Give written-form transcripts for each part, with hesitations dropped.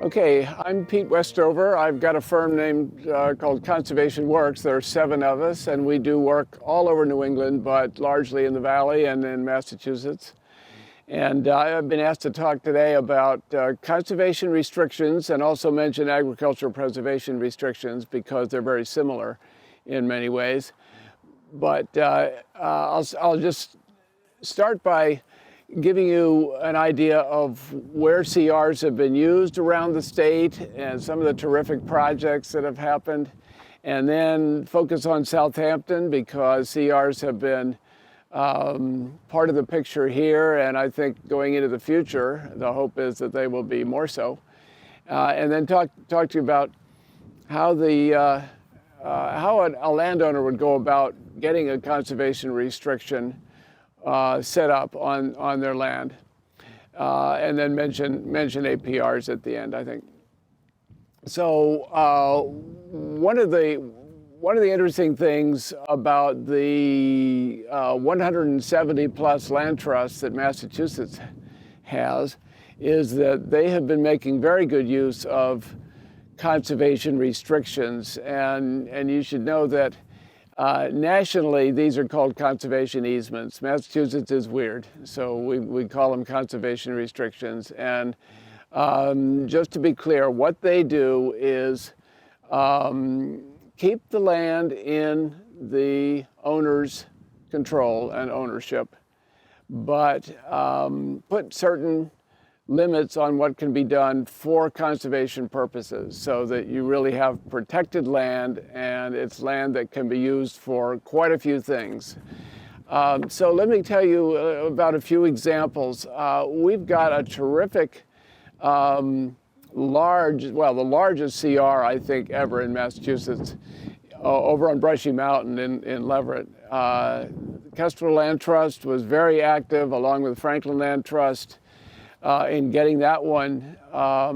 Okay, I'm Pete Westover. I've got a firm called Conservation Works. There are 7 of us, and we do work all over New England, but largely in the Valley and in Massachusetts. And I've been asked to talk today about conservation restrictions and also mention agricultural preservation restrictions because they're very similar in many ways. But I'll just start by giving you an idea of where CRs have been used around the state and some of the terrific projects that have happened, and then focus on Southampton because CRs have been part of the picture here, and I think going into the future, the hope is that they will be more so. And then talk to you about how how a landowner would go about getting a conservation restriction set up on their land, and then mention APRs at the end, I think. So one of the interesting things about the 170 plus land trusts that Massachusetts has is that they have been making very good use of conservation restrictions, and you should know that nationally, these are called conservation easements. Massachusetts is weird, so we call them conservation restrictions. And just to be clear, what they do is keep the land in the owner's control and ownership, but put certain limits on what can be done for conservation purposes so that you really have protected land and it's land that can be used for quite a few things. So let me tell you about a few examples. We've got a terrific the largest CR I think ever in Massachusetts over on Brushy Mountain in Leverett. Kestrel Land Trust was very active along with Franklin Land Trust in getting that one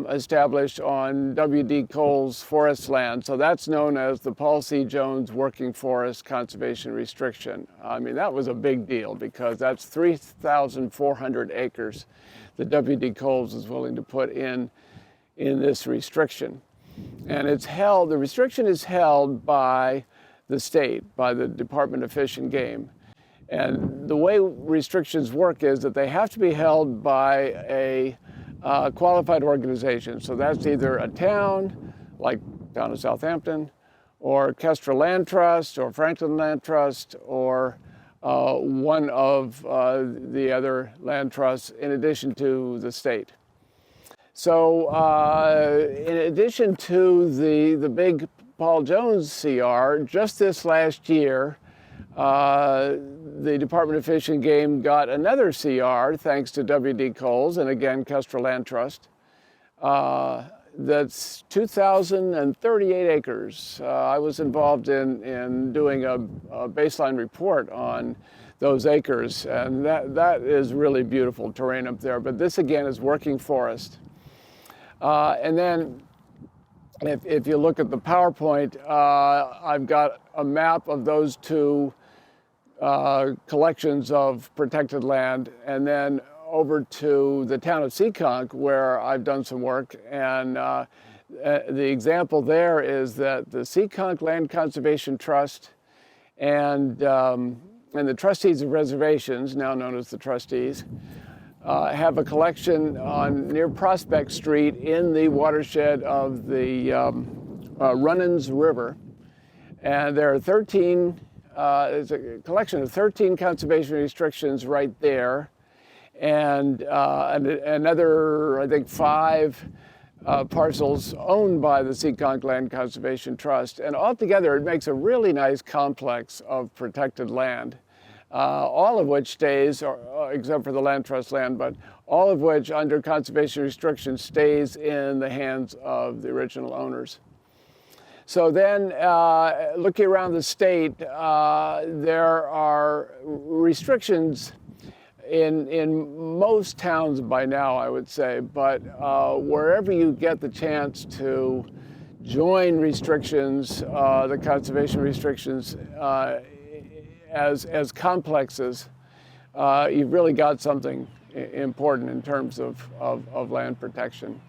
established on W.D. Cole's forest land. So that's known as the Paul C. Jones Working Forest Conservation Restriction. I mean, that was a big deal because that's 3,400 acres that W.D. Cole's is willing to put in this restriction. And the restriction is held by the state, by the Department of Fish and Game. And the way restrictions work is that they have to be held by a qualified organization. So that's either a town, like town of Southampton, or Kestrel Land Trust, or Franklin Land Trust, or one of the other land trusts in addition to the state. So in addition to the big Paul Jones CR, just this last year, the Department of Fish and Game got another CR thanks to W.D. Cole's and again Kestrel Land Trust. That's 2,038 acres. I was involved in doing a baseline report on those acres, and that is really beautiful terrain up there. But this again is working forest. And then if you look at the PowerPoint, I've got a map of those two collections of protected land, and then over to the town of Seekonk where I've done some work. And the example there is that the Seekonk Land Conservation Trust and the trustees of reservations, now known as the trustees, have a collection near Prospect Street in the watershed of the Runnins River. And there are 13, there's a collection of 13 conservation restrictions right there. And another, I think, 5 parcels owned by the Seekonk Land Conservation Trust. And altogether, it makes a really nice complex of protected land. All of which stays, except for the land trust land, but all of which under conservation restrictions stays in the hands of the original owners. So then looking around the state, there are restrictions in most towns by now, I would say, but wherever you get the chance to join restrictions, the conservation restrictions, as complexes, you've really got something important in terms of land protection.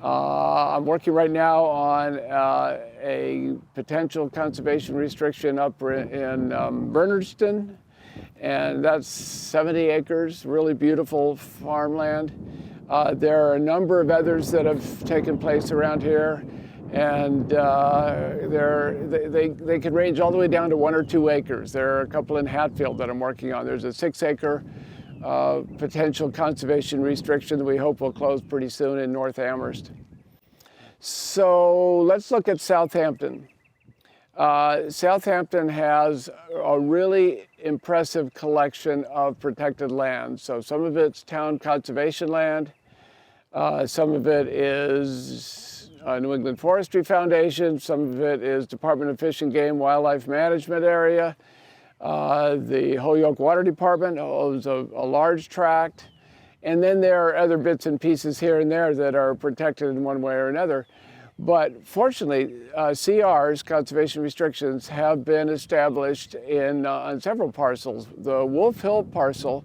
I'm working right now on a potential conservation restriction up in Bernardston, and that's 70 acres, really beautiful farmland. There are a number of others that have taken place around here, and they can range all the way down to 1 or 2 acres. There are a couple in Hatfield that I'm working on. There's a 6-acre potential conservation restriction that we hope will close pretty soon in North Amherst. So let's look at Southampton. Southampton has a really impressive collection of protected land. So some of it's town conservation land, some of it is New England Forestry Foundation, some of it is Department of Fish and Game Wildlife Management area. The Holyoke Water Department owns a large tract. And then there are other bits and pieces here and there that are protected in one way or another. But fortunately, CRs, conservation restrictions, have been established on several parcels. The Wolf Hill parcel,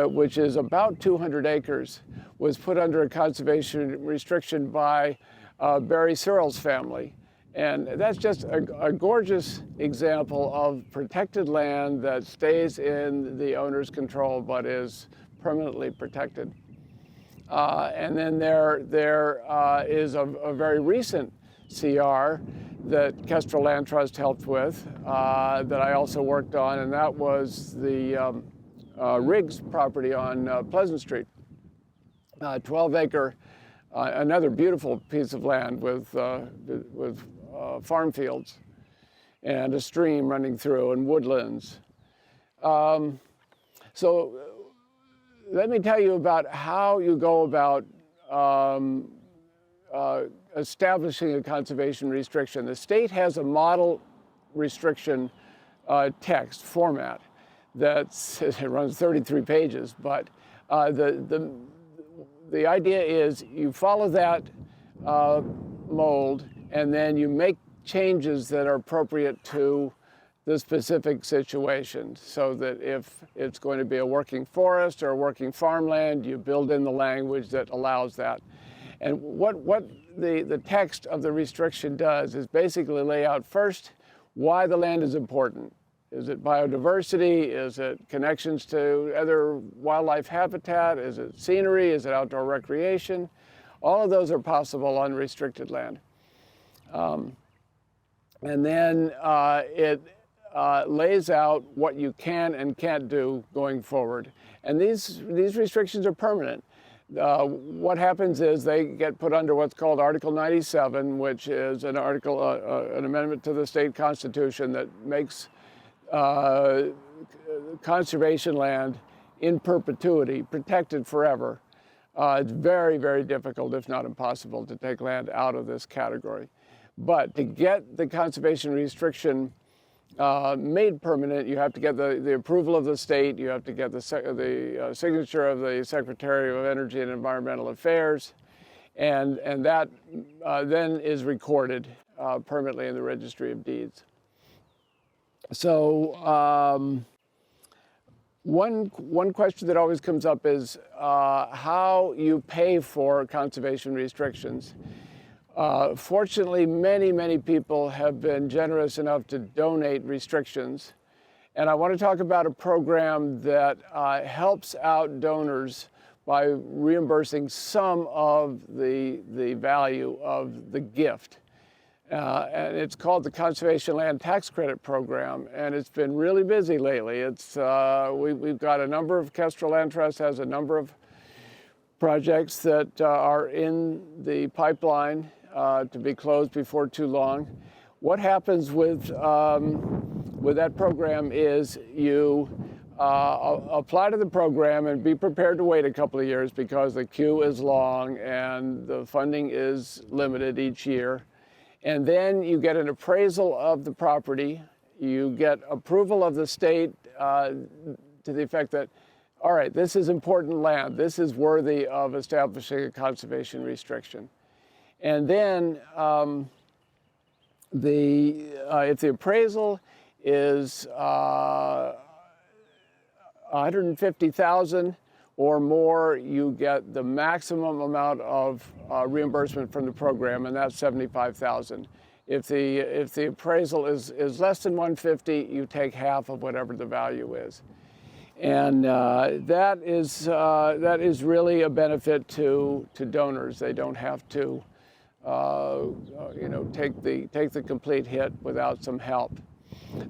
which is about 200 acres, was put under a conservation restriction by Barry Searle's family. And that's just a gorgeous example of protected land that stays in the owner's control but is permanently protected. And then there is a very recent CR that Kestrel Land Trust helped with that I also worked on, and that was the Riggs property on Pleasant Street. 12-acre, another beautiful piece of land with farm fields and a stream running through and woodlands. So let me tell you about how you go about establishing a conservation restriction. The state has a model restriction text format it runs 33 pages, but the idea is you follow that mold and then you make changes that are appropriate to the specific situation, so that if it's going to be a working forest or a working farmland, you build in the language that allows that. And what the text of the restriction does is basically lay out first why the land is important. Is it biodiversity? Is it connections to other wildlife habitat? Is it scenery? Is it outdoor recreation? All of those are possible on restricted land. And then it lays out what you can and can't do going forward. And these restrictions are permanent. What happens is they get put under what's called Article 97, which is an amendment to the state constitution that makes conservation land in perpetuity, protected forever. It's very, very difficult, if not impossible, to take land out of this category. But to get the conservation restriction made permanent, you have to get the approval of the state, you have to get the signature of the Secretary of Energy and Environmental Affairs, and that then is recorded permanently in the Registry of Deeds. So one question that always comes up is how you pay for conservation restrictions. Fortunately, many people have been generous enough to donate restrictions. And I want to talk about a program that helps out donors by reimbursing some of the value of the gift. And it's called the Conservation Land Tax Credit Program, and it's been really busy lately. We've got a number of, Kestrel Land Trust has a number of projects that are in the pipeline to be closed before too long. What happens with that program is you apply to the program and be prepared to wait a couple of years because the queue is long and the funding is limited each year. And then you get an appraisal of the property. You get approval of the state to the effect that, all right, this is important land. This is worthy of establishing a conservation restriction. And then if the appraisal is $150,000, or more, you get the maximum amount of reimbursement from the program, and that's $75,000. If the appraisal is less than 150, you take half of whatever the value is, and that is really a benefit to donors. They don't have to take the complete hit without some help.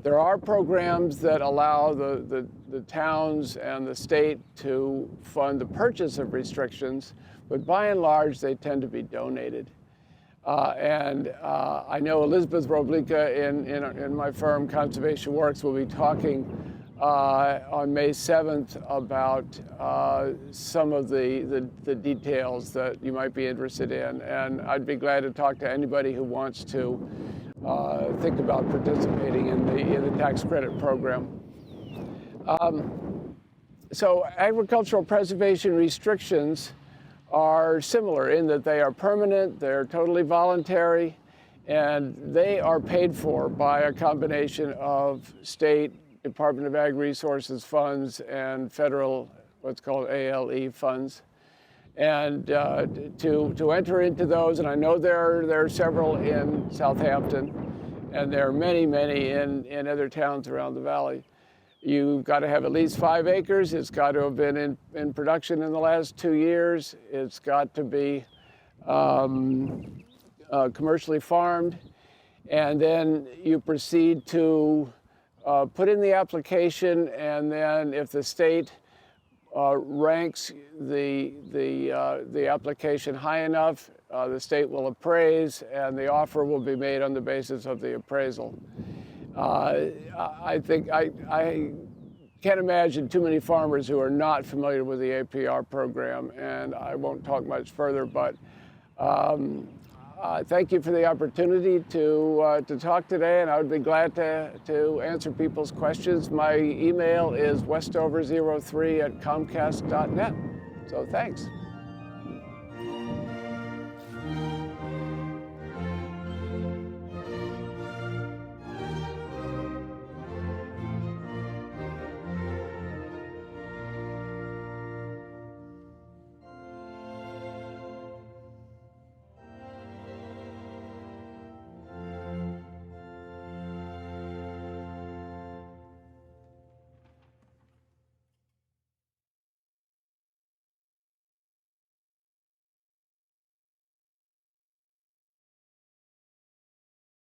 There are programs that allow the towns and the state to fund the purchase of restrictions, but by and large, they tend to be donated. I know Elizabeth Roblica in my firm, Conservation Works, will be talking on May 7th about some of the details that you might be interested in. And I'd be glad to talk to anybody who wants to think about participating in the tax credit program. So agricultural preservation restrictions are similar in that they are permanent, they're totally voluntary, and they are paid for by a combination of state Department of Ag Resources funds and federal, what's called ALE funds. And to enter into those, and I know there are several in Southampton, and there are many in other towns around the valley. You've got to have at least 5 acres. It's got to have been in production in the last 2 years. It's got to be commercially farmed. And then you proceed to put in the application, and then if the state ranks the application high enough, the state will appraise, and the offer will be made on the basis of the appraisal. I think I can't imagine too many farmers who are not familiar with the APR program, and I won't talk much further, but thank you for the opportunity to talk today, and I would be glad to answer people's questions. My email is westover03@comcast.net, so thanks.